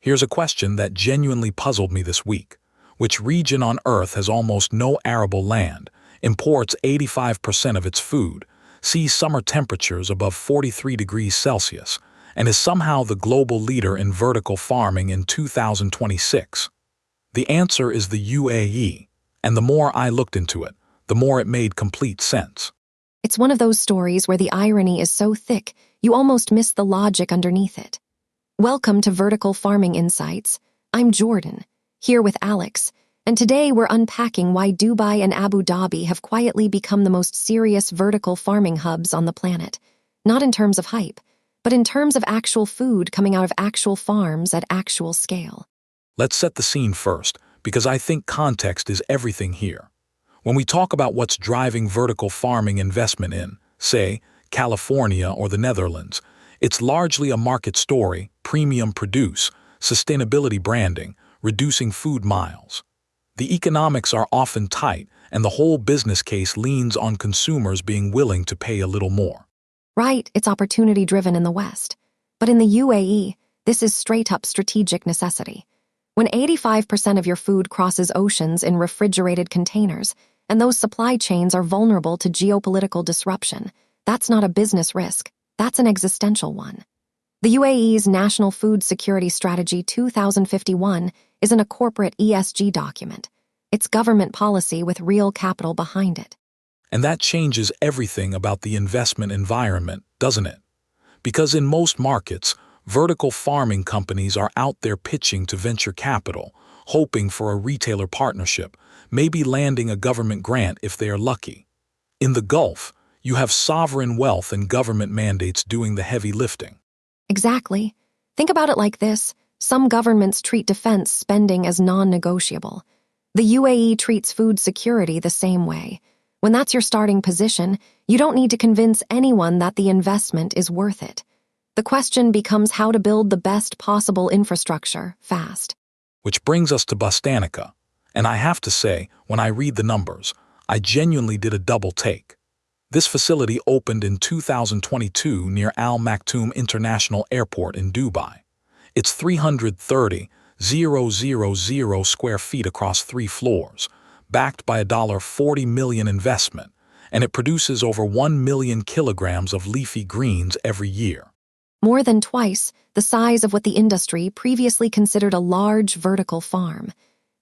Here's a question that genuinely puzzled me this week. Which region on Earth has almost no arable land, imports 85% of its food, sees summer temperatures above 43 degrees Celsius, and is somehow the global leader in vertical farming in 2026? The answer is the UAE, and the more I looked into it, the more it made complete sense. It's one of those stories where the irony is so thick, you almost miss the logic underneath it. Welcome to Vertical Farming Insights. I'm Jordan, here with Alex, and today we're unpacking why Dubai and Abu Dhabi have quietly become the most serious vertical farming hubs on the planet. Not in terms of hype, but in terms of actual food coming out of actual farms at actual scale. Let's set the scene first, because I think context is everything here. When we talk about what's driving vertical farming investment in, say, California or the Netherlands, it's largely a market story, premium produce, sustainability branding, reducing food miles. The economics are often tight, and the whole business case leans on consumers being willing to pay a little more. Right, it's opportunity-driven in the West. But in the UAE, this is straight-up strategic necessity. When 85% of your food crosses oceans in refrigerated containers, and those supply chains are vulnerable to geopolitical disruption, that's not a business risk, that's an existential one. The UAE's National Food Security Strategy 2051 isn't a corporate ESG document. It's government policy with real capital behind it. And that changes everything about the investment environment, doesn't it? Because in most markets, vertical farming companies are out there pitching to venture capital, hoping for a retailer partnership, maybe landing a government grant if they are lucky. In the Gulf, you have sovereign wealth and government mandates doing the heavy lifting. Exactly. Think about it like this. Some governments treat defense spending as non-negotiable. The UAE treats food security the same way. When that's your starting position, you don't need to convince anyone that the investment is worth it. The question becomes how to build the best possible infrastructure fast. Which brings us to Bustanica. And I have to say, when I read the numbers, I genuinely did a double take. This facility opened in 2022 near Al Maktoum International Airport in Dubai. It's 330,000 square feet across 3 floors, backed by a $40 million investment, and it produces over 1 million kilograms of leafy greens every year. More than twice the size of what the industry previously considered a large vertical farm.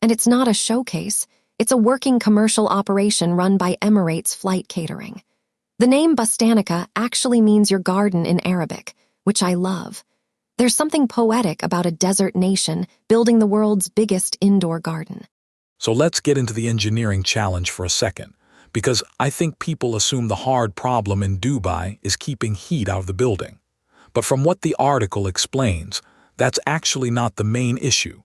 And it's not a showcase, it's a working commercial operation run by Emirates Flight Catering. The name Bustanica actually means your garden in Arabic, which I love. There's something poetic about a desert nation building the world's biggest indoor garden. So let's get into the engineering challenge for a second, because I think people assume the hard problem in Dubai is keeping heat out of the building. But from what the article explains, that's actually not the main issue.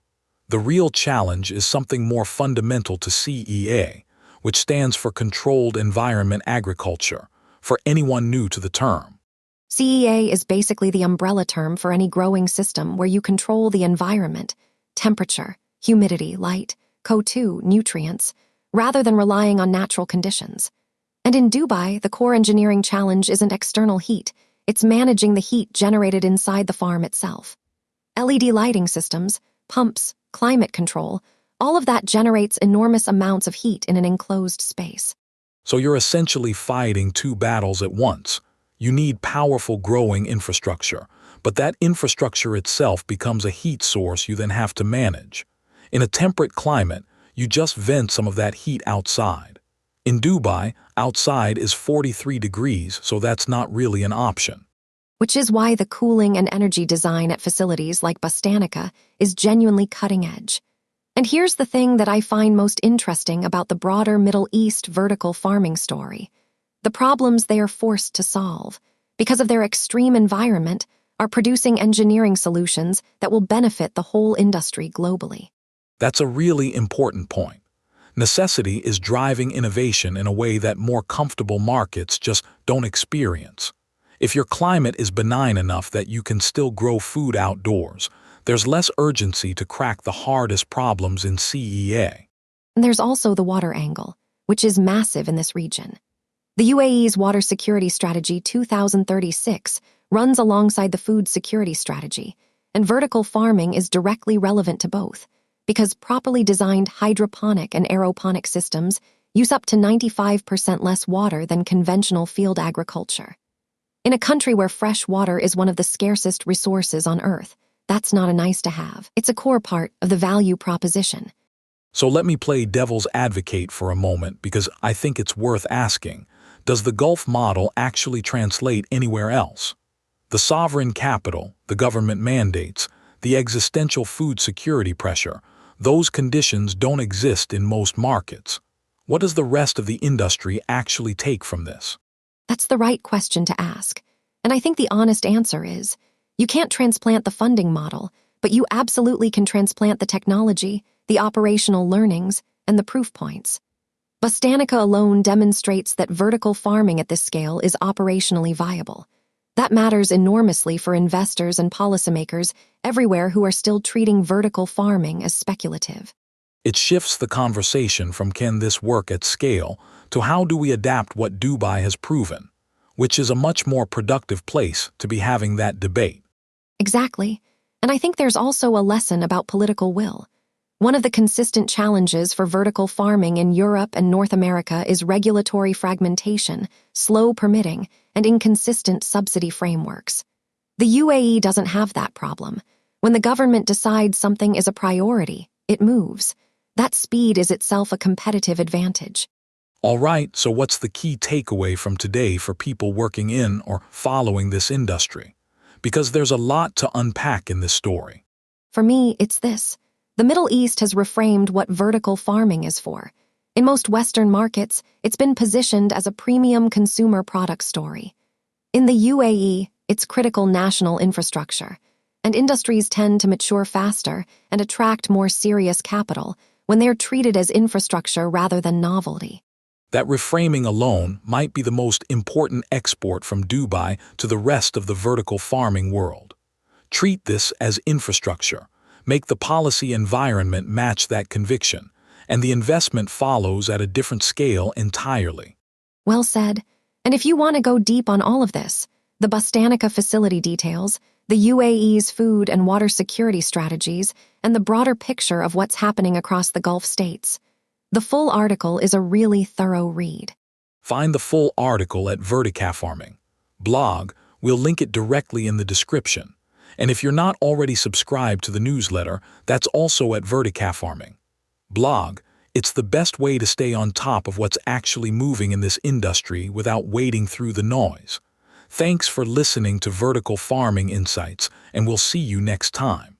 The real challenge is something more fundamental to CEA, which stands for Controlled Environment Agriculture, for anyone new to the term. CEA is basically the umbrella term for any growing system where you control the environment, temperature, humidity, light, CO2, nutrients, rather than relying on natural conditions. And in Dubai, the core engineering challenge isn't external heat, it's managing the heat generated inside the farm itself. LED lighting systems, pumps, climate control, all of that generates enormous amounts of heat in an enclosed space. So you're essentially fighting 2 battles at once. You need powerful growing infrastructure, but that infrastructure itself becomes a heat source you then have to manage. In a temperate climate, you just vent some of that heat outside. In Dubai, outside is 43 degrees, so that's not really an option. Which is why the cooling and energy design at facilities like Bustanica is genuinely cutting edge. And here's the thing that I find most interesting about the broader Middle East vertical farming story. The problems they are forced to solve, because of their extreme environment, are producing engineering solutions that will benefit the whole industry globally. That's a really important point. Necessity is driving innovation in a way that more comfortable markets just don't experience. If your climate is benign enough that you can still grow food outdoors, there's less urgency to crack the hardest problems in CEA. And there's also the water angle, which is massive in this region. The UAE's Water Security Strategy 2036 runs alongside the Food Security Strategy, and vertical farming is directly relevant to both, because properly designed hydroponic and aeroponic systems use up to 95% less water than conventional field agriculture. In a country where fresh water is one of the scarcest resources on Earth, that's not a nice-to-have. It's a core part of the value proposition. So let me play devil's advocate for a moment because I think it's worth asking. Does the Gulf model actually translate anywhere else? The sovereign capital, the government mandates, the existential food security pressure, those conditions don't exist in most markets. What does the rest of the industry actually take from this? That's the right question to ask. And I think the honest answer is, you can't transplant the funding model, but you absolutely can transplant the technology, the operational learnings, and the proof points. Bustanica alone demonstrates that vertical farming at this scale is operationally viable. That matters enormously for investors and policymakers everywhere who are still treating vertical farming as speculative. It shifts the conversation from can this work at scale to how do we adapt what Dubai has proven, which is a much more productive place to be having that debate. Exactly. And I think there's also a lesson about political will. One of the consistent challenges for vertical farming in Europe and North America is regulatory fragmentation, slow permitting, and inconsistent subsidy frameworks. The UAE doesn't have that problem. When the government decides something is a priority, it moves. That speed is itself a competitive advantage. All right, so what's the key takeaway from today for people working in or following this industry? Because there's a lot to unpack in this story. For me, it's this. The Middle East has reframed what vertical farming is for. In most Western markets, it's been positioned as a premium consumer product story. In the UAE, it's critical national infrastructure, and industries tend to mature faster and attract more serious capital when they're treated as infrastructure rather than novelty. That reframing alone might be the most important export from Dubai to the rest of the vertical farming world. Treat this as infrastructure. Make the policy environment match that conviction, and the investment follows at a different scale entirely. Well said. And if you want to go deep on all of this, the Bustanica facility details, the UAE's food and water security strategies, and the broader picture of what's happening across the Gulf states, the full article is a really thorough read. Find the full article at Verticafarming blog. We'll link it directly in the description. And if you're not already subscribed to the newsletter, that's also at Verticafarming blog. It's the best way to stay on top of what's actually moving in this industry without wading through the noise. Thanks for listening to Vertical Farming Insights, and we'll see you next time.